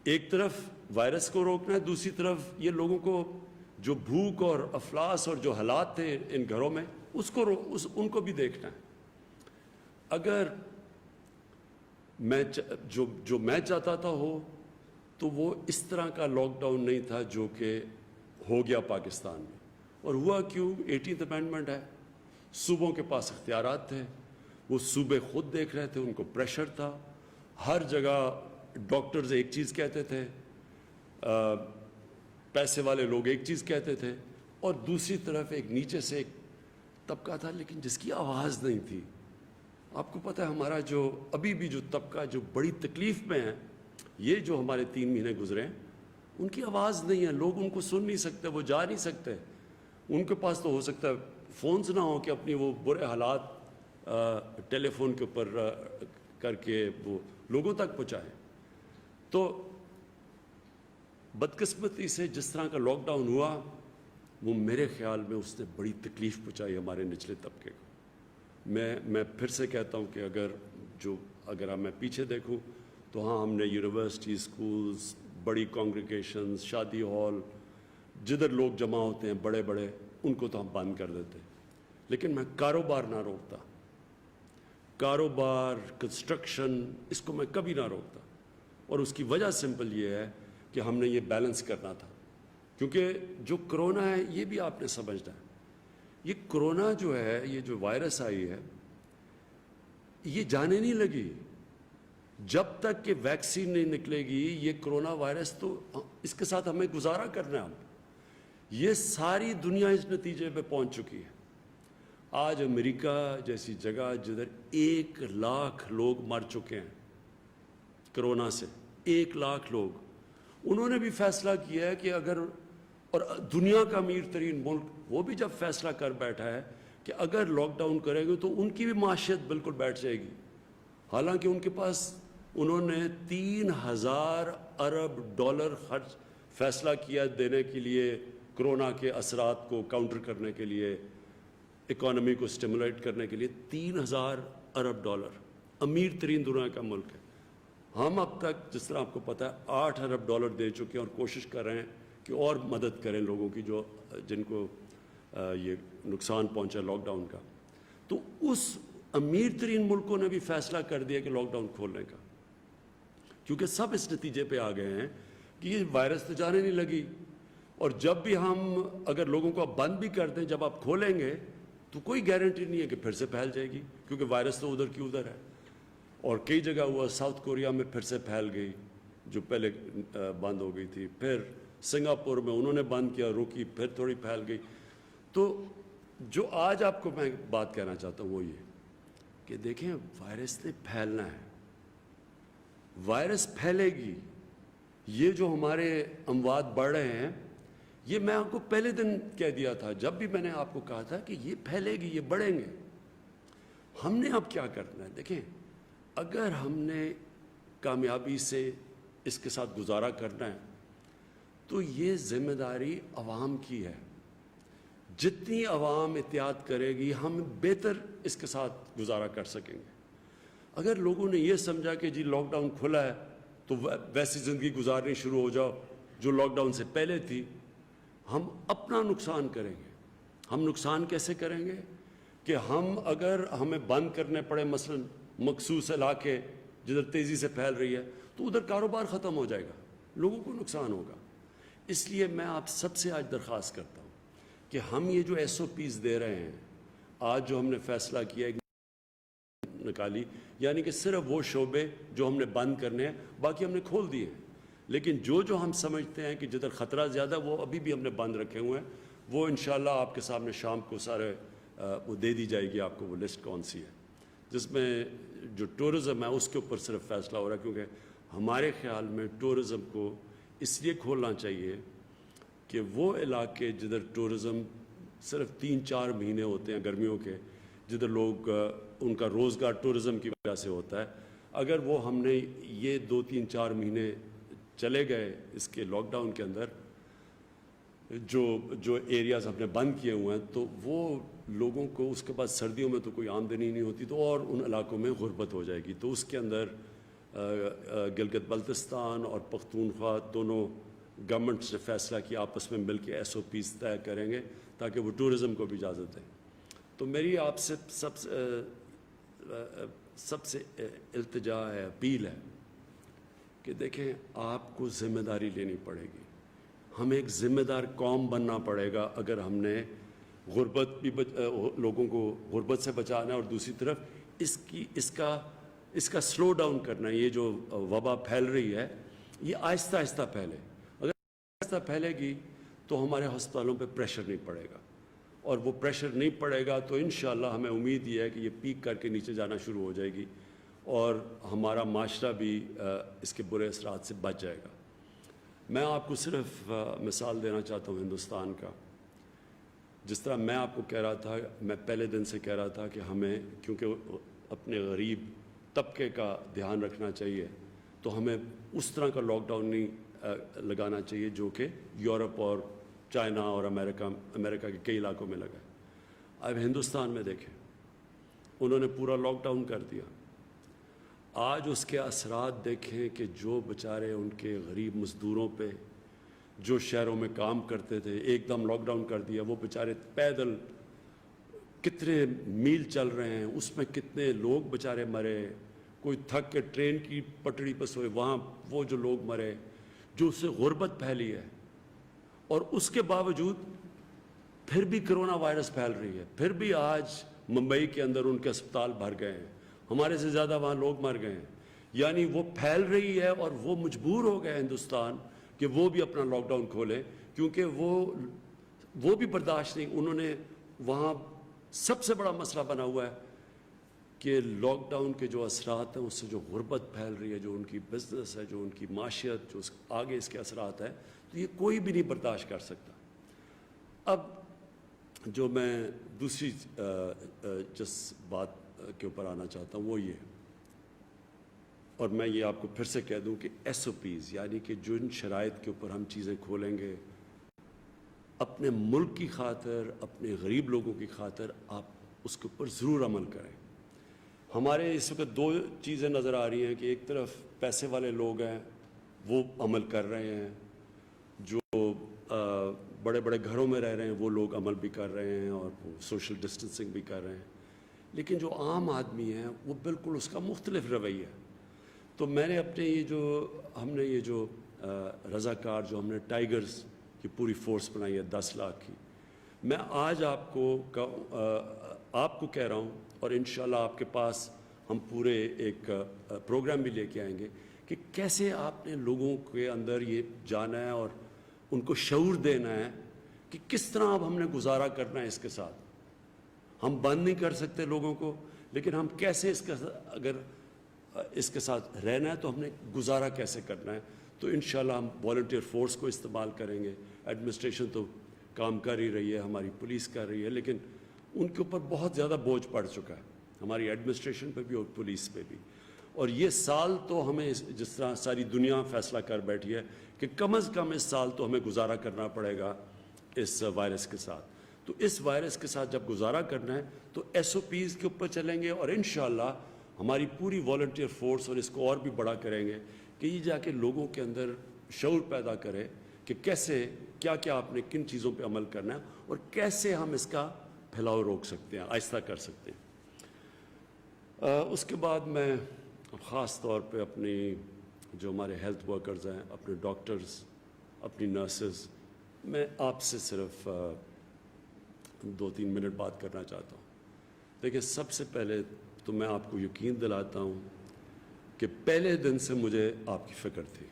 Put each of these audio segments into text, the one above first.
ایک طرف وائرس کو روکنا ہے، دوسری طرف یہ لوگوں کو جو بھوک اور افلاس اور جو حالات تھے ان گھروں میں ان کو بھی دیکھنا ہے۔ اگر میں جو میں چاہتا تھا ہو تو وہ اس طرح کا لاک ڈاؤن نہیں تھا جو کہ ہو گیا پاکستان میں۔ اور ہوا کیوں؟ 18th امینڈمنٹ ہے، صوبوں کے پاس اختیارات تھے، وہ صوبے خود دیکھ رہے تھے، ان کو پریشر تھا، ہر جگہ ڈاکٹرز ایک چیز کہتے تھے، پیسے والے لوگ ایک چیز کہتے تھے، اور دوسری طرف ایک نیچے سے ایک طبقہ تھا لیکن جس کی آواز نہیں تھی۔ آپ کو پتہ ہے ہمارا جو ابھی بھی جو طبقہ جو بڑی تکلیف میں ہے، یہ جو ہمارے 3 مہینے گزرے ہیں، ان کی آواز نہیں ہے، لوگ ان کو سن نہیں سکتے، وہ جا نہیں سکتے، ان کے پاس تو ہو سکتا ہے فونز نہ ہو کہ اپنی وہ برے حالات ٹیلی فون کے اوپر کر کے وہ لوگوں تک پہنچائیں۔ تو بدقسمتی سے جس طرح کا لاک ڈاؤن ہوا، وہ میرے خیال میں اس نے بڑی تکلیف پہنچائی ہمارے نچلے طبقے کو۔ میں پھر سے کہتا ہوں کہ اگر میں پیچھے دیکھوں تو ہاں، ہم نے یونیورسٹی، اسکولز، بڑی کانگریگیشنز، شادی ہال، جدھر لوگ جمع ہوتے ہیں بڑے بڑے، ان کو تو ہم بند کر دیتے، لیکن میں کاروبار نہ روکتا، کاروبار، کنسٹرکشن، اس کو میں کبھی نہ روکتا۔ اور اس کی وجہ سمپل یہ ہے کہ ہم نے یہ بیلنس کرنا تھا، کیونکہ جو کرونا ہے یہ بھی آپ نے سمجھنا ہے، یہ کرونا جو ہے، یہ جو وائرس آئی ہے، یہ جانے نہیں لگی جب تک کہ ویکسین نہیں نکلے گی۔ یہ کرونا وائرس تو اس کے ساتھ ہمیں گزارا کرنا ہے۔ یہ ساری دنیا اس نتیجے پہ پہنچ چکی ہے۔ آج امریکہ جیسی جگہ جدھر 1 لاکھ لوگ مر چکے ہیں کرونا سے، 1 لاکھ لوگ، انہوں نے بھی فیصلہ کیا ہے کہ اور دنیا کا امیر ترین ملک وہ بھی جب فیصلہ کر بیٹھا ہے کہ اگر لاک ڈاؤن کریں گے تو ان کی بھی معیشت بالکل بیٹھ جائے گی۔ حالانکہ ان کے پاس انہوں نے $3000 ارب خرچ فیصلہ کیا دینے کے لیے، کرونا کے اثرات کو کاؤنٹر کرنے کے لیے، اکانومی کو سٹیمولیٹ کرنے کے لیے $3000 ارب، امیر ترین دنیا کا ملک ہے۔ ہم اب تک جس طرح آپ کو پتہ ہے $8 ارب دے چکے ہیں اور کوشش کر رہے ہیں کہ اور مدد کریں لوگوں کی جن کو یہ نقصان پہنچا لاک ڈاؤن کا۔ تو اس امیر ترین ملکوں نے بھی فیصلہ کر دیا کہ لاک ڈاؤن کھولنے کا، کیونکہ سب اس نتیجے پہ آ گئے ہیں کہ یہ وائرس تو جانے نہیں لگی، اور جب بھی ہم اگر لوگوں کو بند بھی کر دیں، جب آپ کھولیں گے تو کوئی گارنٹی نہیں ہے کہ پھر سے پھیل جائے گی، کیونکہ وائرس تو ادھر کی ادھر ہے۔ اور کئی جگہ ہوا، ساؤتھ کوریا میں پھر سے پھیل گئی جو پہلے بند ہو گئی تھی، پھر سنگاپور میں انہوں نے بند کیا، روکی، پھر تھوڑی پھیل گئی۔ تو جو آج آپ کو میں بات کہنا چاہتا ہوں وہ یہ کہ دیکھیں، وائرس نے پھیلنا ہے، وائرس پھیلے گی۔ یہ جو ہمارے اموات بڑھ رہے ہیں، یہ میں آپ کو پہلے دن کہہ دیا تھا، جب بھی میں نے آپ کو کہا تھا کہ یہ پھیلے گی، یہ بڑھیں گے۔ ہم نے اب کیا کرنا ہے؟ دیکھیں، اگر ہم نے کامیابی سے اس کے ساتھ گزارا کرنا ہے تو یہ ذمہ داری عوام کی ہے۔ جتنی عوام احتیاط کرے گی، ہم بہتر اس کے ساتھ گزارا کر سکیں گے۔ اگر لوگوں نے یہ سمجھا کہ جی لاک ڈاؤن کھلا ہے تو ویسی زندگی گزارنی شروع ہو جاؤ جو لاک ڈاؤن سے پہلے تھی، ہم اپنا نقصان کریں گے۔ ہم نقصان کیسے کریں گے کہ اگر ہمیں بند کرنے پڑے، مثلا مخصوص علاقے جدھر تیزی سے پھیل رہی ہے، تو ادھر کاروبار ختم ہو جائے گا، لوگوں کو نقصان ہوگا۔ اس لیے میں آپ سب سے آج درخواست کرتا ہوں کہ ہم یہ جو SOPs دے رہے ہیں، آج جو ہم نے فیصلہ کیا نکالی، یعنی کہ صرف وہ شعبے جو ہم نے بند کرنے ہیں، باقی ہم نے کھول دیے ہیں، لیکن جو ہم سمجھتے ہیں کہ جدھر خطرہ زیادہ، وہ ابھی بھی ہم نے بند رکھے ہوئے ہیں۔ وہ انشاءاللہ آپ کے سامنے شام کو سارے وہ دے دی جائے گی آپ کو، وہ لسٹ کون سی ہے، جس میں جو ٹورزم ہے اس کے اوپر صرف فیصلہ ہو رہا ہے، کیونکہ ہمارے خیال میں ٹورزم کو اس لیے کھولنا چاہیے کہ وہ علاقے جدھر ٹورزم صرف 3-4 مہینے ہوتے ہیں گرمیوں کے، جدھر لوگ ان کا روزگار ٹورزم کی وجہ سے ہوتا ہے، اگر وہ ہم نے یہ 2-3-4 مہینے چلے گئے اس کے لاک ڈاؤن کے اندر، جو ایریاز ہم نے بند کیے ہوئے ہیں، تو وہ لوگوں کو اس کے بعد سردیوں میں تو کوئی آمدنی نہیں ہوتی، تو اور ان علاقوں میں غربت ہو جائے گی۔ تو اس کے اندر گلگت بلتستان اور پختونخوا دونوں گورنمنٹس نے فیصلہ کیا آپس میں مل کے SOPs طے کریں گے تاکہ وہ ٹورزم کو بھی اجازت دیں. تو میری آپ سے سب سے التجا ہے, اپیل ہے کہ دیکھیں آپ کو ذمہ داری لینی پڑے گی. ہمیں ایک ذمہ دار قوم بننا پڑے گا اگر ہم نے غربت بھی لوگوں کو غربت سے بچانا ہے اور دوسری طرف اس کا سلو ڈاؤن کرنا ہے. یہ جو وبا پھیل رہی ہے یہ آہستہ آہستہ پھیلے. اگر آہستہ پھیلے گی تو ہمارے ہسپتالوں پہ پریشر نہیں پڑے گا, اور وہ پریشر نہیں پڑے گا تو انشاءاللہ ہمیں امید یہ ہے کہ یہ پیک کر کے نیچے جانا شروع ہو جائے گی اور ہمارا معاشرہ بھی اس کے برے اثرات سے بچ جائے گا. میں آپ کو صرف مثال دینا چاہتا ہوں ہندوستان کا. جس طرح میں آپ کو کہہ رہا تھا, میں پہلے دن سے کہہ رہا تھا کہ ہمیں کیونکہ اپنے غریب طبقے کا دھیان رکھنا چاہیے تو ہمیں اس طرح کا لاک ڈاؤن نہیں لگانا چاہیے جو کہ یورپ اور چائنا اور امریکہ کے کئی علاقوں میں لگا ہے. اب ہندوستان میں دیکھیں, انہوں نے پورا لاک ڈاؤن کر دیا. آج اس کے اثرات دیکھیں کہ جو بیچارے ان کے غریب مزدوروں پہ جو شہروں میں کام کرتے تھے, ایک دم لاک ڈاؤن کر دیا. وہ بیچارے پیدل کتنے میل چل رہے ہیں, اس میں کتنے لوگ بیچارے مرے. کوئی تھک کے ٹرین کی پٹڑی پر سوئے, وہاں وہ جو لوگ مرے, جو اس سے غربت پھیلی ہے. اور اس کے باوجود پھر بھی کرونا وائرس پھیل رہی ہے. پھر بھی آج ممبئی کے اندر ان کے اسپتال بھر گئے ہیں, ہمارے سے زیادہ وہاں لوگ مر گئے ہیں. یعنی وہ پھیل رہی ہے اور وہ مجبور ہو گئے ہندوستان کہ وہ بھی اپنا لاک ڈاؤن کھولیں, کیونکہ وہ بھی برداشت نہیں. انہوں نے وہاں سب سے بڑا مسئلہ بنا ہوا ہے کہ لاک ڈاؤن کے جو اثرات ہیں اس سے جو غربت پھیل رہی ہے, جو ان کی بزنس ہے, جو ان کی معیشت, جو آگے اس کے اثرات ہیں, تو یہ کوئی بھی نہیں برداشت کر سکتا. اب جو میں دوسری جس بات کے اوپر آنا چاہتا ہوں وہ یہ, اور میں یہ آپ کو پھر سے کہہ دوں کہ SOPs یعنی کہ جو ان شرائط کے اوپر ہم چیزیں کھولیں گے اپنے ملک کی خاطر, اپنے غریب لوگوں کی خاطر, آپ اس کے اوپر ضرور عمل کریں. ہمارے اس وقت دو چیزیں نظر آ رہی ہیں کہ ایک طرف پیسے والے لوگ ہیں وہ عمل کر رہے ہیں, جو بڑے بڑے گھروں میں رہ رہے ہیں وہ لوگ عمل بھی کر رہے ہیں اور وہ سوشل ڈسٹنسنگ بھی کر رہے ہیں, لیکن جو عام آدمی ہیں وہ بالکل اس کا مختلف رویہ ہے. تو میں نے اپنے ہم نے یہ جو رضاکار جو ہم نے ٹائیگرز کی پوری فورس بنائی ہے 10 لاکھ کی, میں آج آپ کو کہہ رہا ہوں اور انشاءاللہ آپ کے پاس ہم پورے ایک پروگرام بھی لے کے آئیں گے کہ کیسے آپ نے لوگوں کے اندر یہ جانا ہے اور ان کو شعور دینا ہے کہ کس طرح اب ہم نے گزارا کرنا ہے اس کے ساتھ. ہم بند نہیں کر سکتے لوگوں کو, لیکن ہم کیسے اگر اس کے ساتھ رہنا ہے تو ہم نے گزارا کیسے کرنا ہے. تو انشاءاللہ ہم والنٹیئر فورس کو استعمال کریں گے. ایڈمنسٹریشن تو کام کر ہی رہی ہے, ہماری پولیس کر رہی ہے, لیکن ان کے اوپر بہت زیادہ بوجھ پڑ چکا ہے, ہماری ایڈمنسٹریشن پہ بھی اور پولیس پہ بھی. اور یہ سال تو ہمیں جس طرح ساری دنیا فیصلہ کر بیٹھی ہے کہ کم از کم اس سال تو ہمیں گزارا کرنا پڑے گا اس وائرس کے ساتھ. تو اس وائرس کے ساتھ جب گزارا کرنا ہے تو SOPs کے اوپر چلیں گے, اور انشاءاللہ ہماری پوری والنٹیئر فورس اور اس کو اور بھی بڑا کریں گے کہ یہ جا کے لوگوں کے اندر شعور پیدا کرے کہ کیسے کیا آپ نے کن چیزوں پہ عمل کرنا ہے اور کیسے ہم اس کا پھیلاؤ روک سکتے ہیں, آہستہ کر سکتے ہیں. اس کے بعد میں خاص طور پہ اپنی جو ہمارے ہیلتھ ورکرز ہیں, اپنے ڈاکٹرز, اپنی نرسز, میں آپ سے صرف 2-3 منٹ بات کرنا چاہتا ہوں. دیکھیں, سب سے پہلے تو میں آپ کو یقین دلاتا ہوں کہ پہلے دن سے مجھے آپ کی فکر تھی.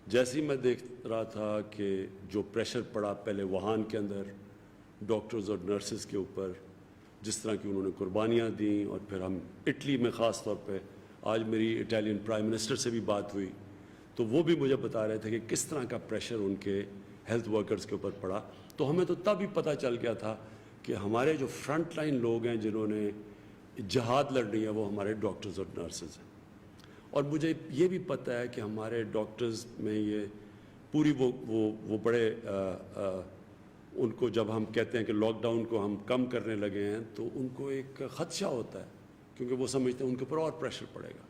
جیسے ہی میں دیکھ رہا تھا کہ جو پریشر پڑا پہلے ووہان کے اندر ڈاکٹرز اور نرسز کے اوپر, جس طرح کی انہوں نے قربانیاں دیں, اور پھر ہم اٹلی میں خاص طور پہ آج میری اٹالین پرائم منسٹر سے بھی بات ہوئی تو وہ بھی مجھے بتا رہے تھے کہ کس طرح کا پریشر ان کے ہیلتھ ورکرز کے اوپر پڑا. تو ہمیں تو تب ہی پتہ چل گیا تھا کہ ہمارے جو فرنٹ لائن لوگ ہیں جنہوں نے جہاد لڑنی ہے وہ ہمارے ڈاکٹرز اور نرسز ہیں. اور مجھے یہ بھی پتہ ہے کہ ہمارے ڈاکٹرز میں یہ پوری وہ بڑے ان کو جب ہم کہتے ہیں کہ لاک ڈاؤن کو ہم کم کرنے لگے ہیں تو ان کو ایک خدشہ ہوتا ہے, کیونکہ وہ سمجھتے ہیں ان کے اوپر اور پریشر پڑے گا.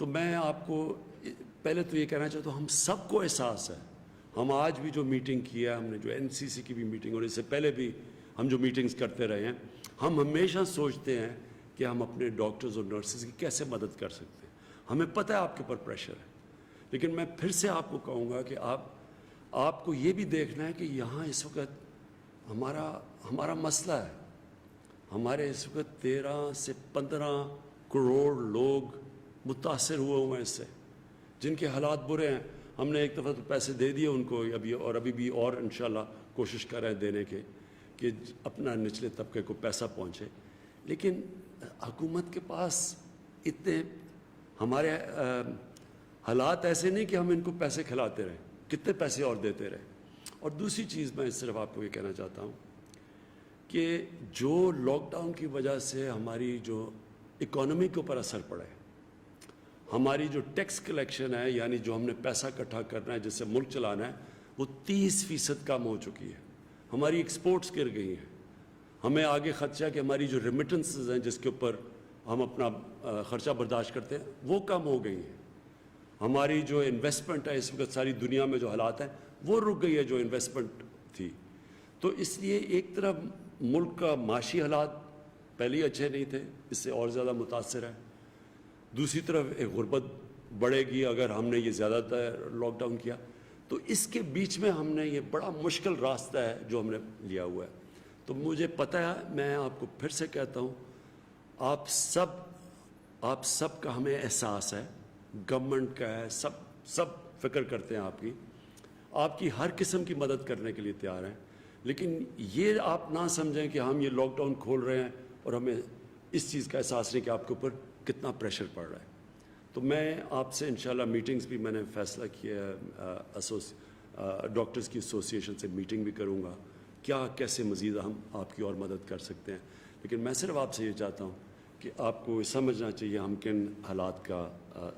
تو میں آپ کو پہلے تو یہ کہنا چاہتا ہوں، ہم سب کو احساس ہے. ہم آج بھی جو میٹنگ کی ہے، ہم نے جو NCC کی بھی میٹنگ اور اس سے پہلے بھی ہم جو میٹنگز کرتے رہے ہیں، ہم ہمیشہ سوچتے ہیں کہ ہم اپنے ڈاکٹرز اور نرسز کی کیسے مدد کر سکتے ہیں. ہمیں پتہ ہے آپ کے اوپر پریشر ہے، لیکن میں پھر سے آپ کو کہوں گا کہ آپ کو یہ بھی دیکھنا ہے کہ یہاں اس وقت ہمارا مسئلہ ہے. ہمارے اس وقت 13 سے 15 کروڑ لوگ متاثر ہوئے ہیں اس سے، جن کے حالات برے ہیں. ہم نے ایک دفعہ تو پیسے دے دیے ان کو ابھی بھی اور انشاءاللہ کوشش کر رہے ہیں دینے کے کہ اپنا نچلے طبقے کو پیسہ پہنچے. لیکن حکومت کے پاس اتنے ہمارے حالات ایسے نہیں کہ ہم ان کو پیسے کھلاتے رہیں، کتنے پیسے اور دیتے رہیں. اور دوسری چیز میں صرف آپ کو یہ کہنا چاہتا ہوں کہ جو لاک ڈاؤن کی وجہ سے ہماری جو اکانومی کے اوپر اثر پڑا ہے، ہماری جو ٹیکس کلیکشن ہے، یعنی جو ہم نے پیسہ اکٹھا کرنا ہے جس سے ملک چلانا ہے، وہ 30% کم ہو چکی ہے. ہماری ایکسپورٹس گر گئی ہیں. ہمیں آگے خدشہ کہ ہماری جو ریمیٹنسز ہیں جس کے اوپر ہم اپنا خرچہ برداشت کرتے ہیں وہ کم ہو گئی ہیں. ہماری جو انویسٹمنٹ ہے اس وقت ساری دنیا میں جو حالات ہیں وہ رک گئی ہے جو انویسٹمنٹ تھی. تو اس لیے ایک طرف ملک کا معاشی حالات پہلے ہی اچھے نہیں تھے، اس سے اور زیادہ متاثر ہے. دوسری طرف ایک غربت بڑھے گی اگر ہم نے یہ زیادہ تر لاک ڈاؤن کیا. تو اس کے بیچ میں ہم نے یہ بڑا مشکل راستہ ہے جو ہم نے لیا ہوا ہے. تو مجھے پتہ ہے، میں آپ کو پھر سے کہتا ہوں، آپ سب کا ہمیں احساس ہے، گورنمنٹ کا ہے، سب فکر کرتے ہیں آپ کی ہر قسم کی مدد کرنے کے لیے تیار ہیں. لیکن یہ آپ نہ سمجھیں کہ ہم یہ لاک ڈاؤن کھول رہے ہیں اور ہمیں اس چیز کا احساس نہیں کہ آپ کے اوپر کتنا پریشر پڑ رہا ہے. تو میں آپ سے انشاءاللہ میٹنگز بھی میں نے فیصلہ کیا ہے، ڈاکٹرز کی ایسوسیشن سے میٹنگ بھی کروں گا، کیسے مزید ہم آپ کی اور مدد کر سکتے ہیں. لیکن میں صرف آپ سے یہ چاہتا ہوں کہ آپ کو سمجھنا چاہیے ہم کن حالات کا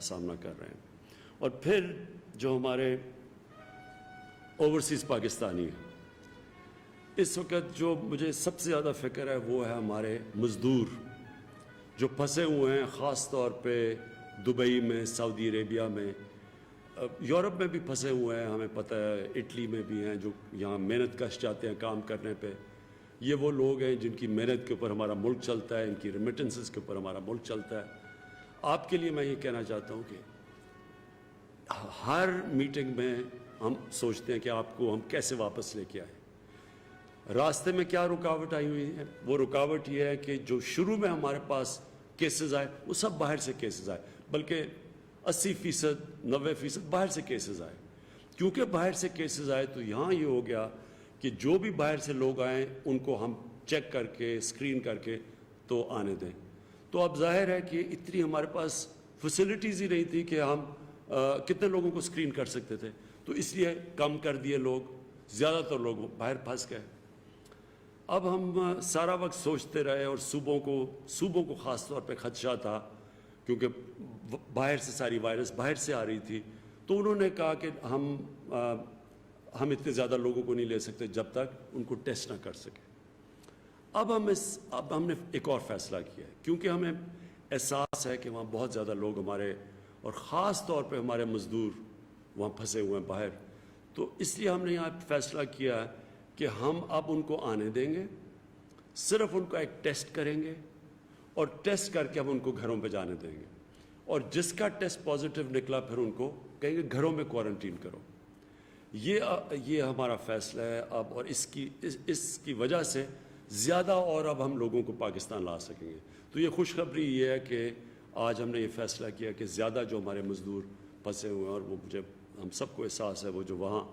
سامنا کر رہے ہیں. اور پھر جو ہمارے اوورسیز پاکستانی ہیں، اس وقت جو مجھے سب سے زیادہ فکر ہے وہ ہے ہمارے مزدور جو پھنسے ہوئے ہیں، خاص طور پہ دبئی میں، سعودی عربیہ میں، یورپ میں بھی پھنسے ہوئے ہیں. ہمیں پتہ ہے اٹلی میں بھی ہیں جو یہاں محنت کش جاتے ہیں کام کرنے پہ. یہ وہ لوگ ہیں جن کی محنت کے اوپر ہمارا ملک چلتا ہے، ان کی ریمیٹنسز کے اوپر ہمارا ملک چلتا ہے. آپ کے لیے میں یہ کہنا چاہتا ہوں کہ ہر میٹنگ میں ہم سوچتے ہیں کہ آپ کو ہم کیسے واپس لے کے آئیں. راستے میں کیا رکاوٹ آئی ہوئی ہے؟ وہ رکاوٹ یہ ہے کہ جو شروع میں ہمارے پاس کیسز آئے وہ سب باہر سے کیسز آئے، بلکہ 80%، 90% باہر سے کیسز آئے. کیونکہ باہر سے کیسز آئے تو یہاں یہ ہو گیا کہ جو بھی باہر سے لوگ آئیں ان کو ہم چیک کر کے اسکرین کر کے تو آنے دیں. تو اب ظاہر ہے کہ اتنی ہمارے پاس فیسلٹیز ہی نہیں تھی کہ ہم کتنے لوگوں کو اسکرین کر سکتے تھے. تو اس لیے کم کر دیے لوگ، زیادہ تر لوگ باہر پھنس گئے. اب ہم سارا وقت سوچتے رہے اور صوبوں کو خاص طور پہ خدشہ تھا کیونکہ باہر سے ساری وائرس باہر سے آ رہی تھی. تو انہوں نے کہا کہ ہم اتنے زیادہ لوگوں کو نہیں لے سکتے جب تک ان کو ٹیسٹ نہ کر سکیں. اب ہم نے ایک اور فیصلہ کیا ہے کیونکہ ہمیں احساس ہے کہ وہاں بہت زیادہ لوگ ہمارے اور خاص طور پہ ہمارے مزدور وہاں پھنسے ہوئے ہیں باہر. تو اس لیے ہم نے یہاں فیصلہ کیا ہے کہ ہم اب ان کو آنے دیں گے، صرف ان کا ایک ٹیسٹ کریں گے اور ٹیسٹ کر کے ہم ان کو گھروں پہ جانے دیں گے. اور جس کا ٹیسٹ پازیٹیو نکلا پھر ان کو کہیں گے گھروں میں کوارنٹین کرو. یہ ہمارا فیصلہ ہے اب، اور اس کی وجہ سے زیادہ اور اب ہم لوگوں کو پاکستان لا سکیں گے. تو یہ خوشخبری یہ ہے کہ آج ہم نے یہ فیصلہ کیا کہ زیادہ جو ہمارے مزدور پھنسے ہوئے ہیں، اور وہ ہم سب کو احساس ہے وہ جو وہاں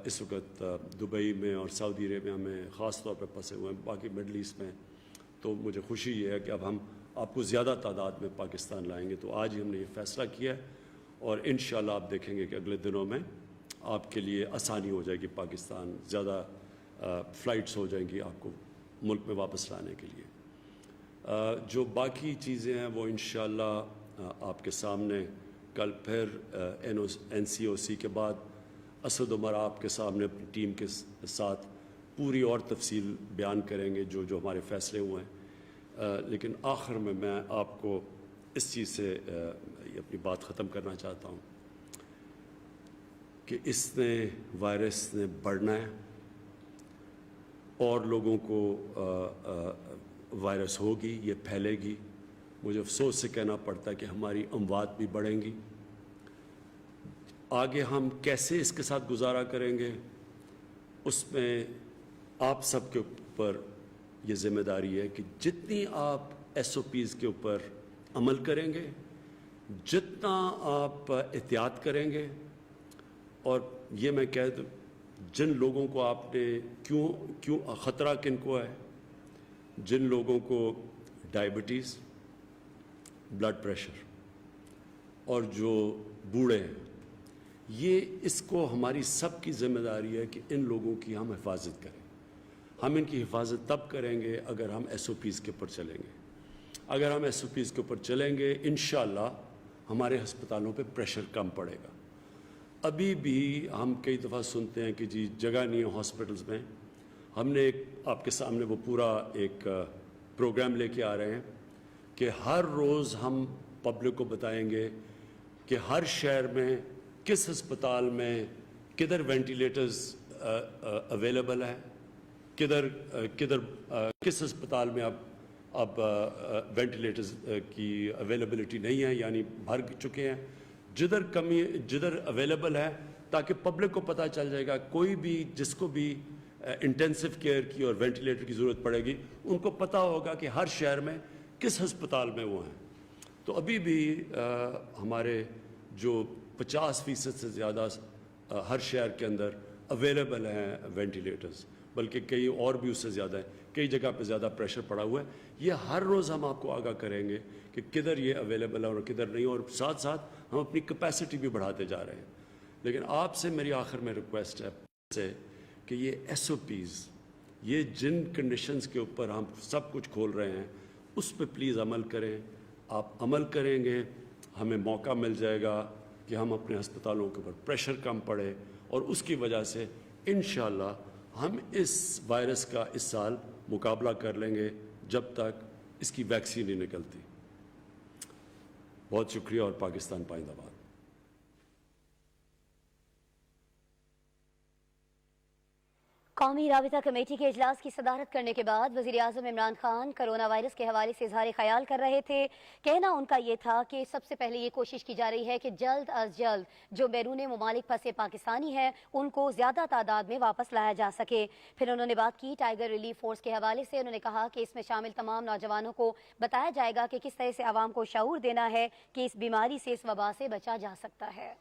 اس وقت دبئی میں اور سعودی عربیہ میں خاص طور پہ پھنسے ہوئے ہیں، باقی مڈل ایسٹ میں، تو مجھے خوشی یہ ہے کہ اب ہم آپ کو زیادہ تعداد میں پاکستان لائیں گے. تو آج ہی ہم نے یہ فیصلہ کیا ہے اور انشاءاللہ آپ دیکھیں گے کہ اگلے دنوں میں آپ کے لیے آسانی ہو جائے گی، پاکستان زیادہ فلائٹس ہو جائیں گی آپ کو ملک میں واپس لانے کے لیے. جو باقی چیزیں ہیں وہ انشاءاللہ آپ کے سامنے کل پھر NCOC کے بعد اسد عمر آپ کے سامنے اپنی ٹیم کے ساتھ پوری اور تفصیل بیان کریں گے جو ہمارے فیصلے ہوئے ہیں. لیکن آخر میں آپ کو اس چیز سے یہ اپنی بات ختم کرنا چاہتا ہوں کہ اس وائرس نے بڑھنا ہے اور لوگوں کو وائرس ہوگی، یہ پھیلے گی. مجھے افسوس سے کہنا پڑتا ہے کہ ہماری اموات بھی بڑھیں گی. آگے ہم کیسے اس کے ساتھ گزارا کریں گے، اس میں آپ سب کے اوپر یہ ذمہ داری ہے کہ جتنی آپ SOPs کے اوپر عمل کریں گے، جتنا آپ احتیاط کریں گے، اور یہ میں کہہ دوں جن لوگوں کو آپ نے کیوں خطرہ کن کو ہے، جن لوگوں کو ڈائبٹیز، بلڈ پریشر اور جو بوڑھے ہیں، یہ اس کو ہماری سب کی ذمہ داری ہے کہ ان لوگوں کی ہم حفاظت کریں. ہم ان کی حفاظت تب کریں گے اگر ہم SOPs کے اوپر چلیں گے. اگر ہم SOPs کے اوپر چلیں گے انشاءاللہ ہمارے ہسپتالوں پہ پریشر کم پڑے گا. ابھی بھی ہم کئی دفعہ سنتے ہیں کہ جی جگہ نہیں ہے ہاسپٹلز میں. ہم نے آپ کے سامنے وہ پورا ایک پروگرام لے کے آ رہے ہیں کہ ہر روز ہم پبلک کو بتائیں گے کہ ہر شہر میں کس ہسپتال میں کدھر وینٹیلیٹرز اویلیبل ہے، کدھر کس ہسپتال میں اب وینٹیلیٹرز کی اویلیبلٹی نہیں ہے، یعنی بھر چکے ہیں. جدھر اویلیبل ہے تاکہ پبلک کو پتہ چل جائے گا، کوئی بھی جس کو بھی انٹینسو کیئر کی اور وینٹیلیٹر کی ضرورت پڑے گی ان کو پتہ ہوگا کہ ہر شہر میں کس ہسپتال میں وہ ہیں. تو ابھی بھی ہمارے جو 50% سے زیادہ ہر شہر کے اندر اویلیبل ہیں وینٹیلیٹرز، بلکہ کئی اور بھی اس سے زیادہ ہیں، کئی جگہ پہ زیادہ پریشر پڑا ہوا ہے. یہ ہر روز ہم آپ کو آگاہ کریں گے کہ کدھر یہ اویلیبل ہے اور کدھر نہیں، اور ساتھ ساتھ ہم اپنی کیپیسٹی بھی بڑھاتے جا رہے ہیں. لیکن آپ سے میری آخر میں ریکویسٹ ہے کہ یہ SOPs، یہ جن کنڈیشنز کے اوپر ہم سب کچھ کھول رہے ہیں اس پہ پلیز عمل کریں. آپ عمل کریں گے ہمیں موقع مل جائے گا کہ ہم اپنے ہسپتالوں کے اوپر پریشر کم پڑے، اور اس کی وجہ سے انشاءاللہ ہم اس وائرس کا اس سال مقابلہ کر لیں گے جب تک اس کی ویکسین نہیں نکلتی. بہت شکریہ اور پاکستان پائندہ باد. قومی رابطہ کمیٹی کے اجلاس کی صدارت کرنے کے بعد وزیر اعظم عمران خان کرونا وائرس کے حوالے سے اظہار خیال کر رہے تھے. کہنا ان کا یہ تھا کہ سب سے پہلے یہ کوشش کی جا رہی ہے کہ جلد از جلد جو بیرون ممالک پھنسے پاکستانی ہیں ان کو زیادہ تعداد میں واپس لایا جا سکے. پھر انہوں نے بات کی ٹائیگر ریلیف فورس کے حوالے سے. انہوں نے کہا کہ اس میں شامل تمام نوجوانوں کو بتایا جائے گا کہ کس طرح سے عوام کو شعور دینا ہے کہ اس بیماری سے، اس وبا سے بچا جا سکتا ہے.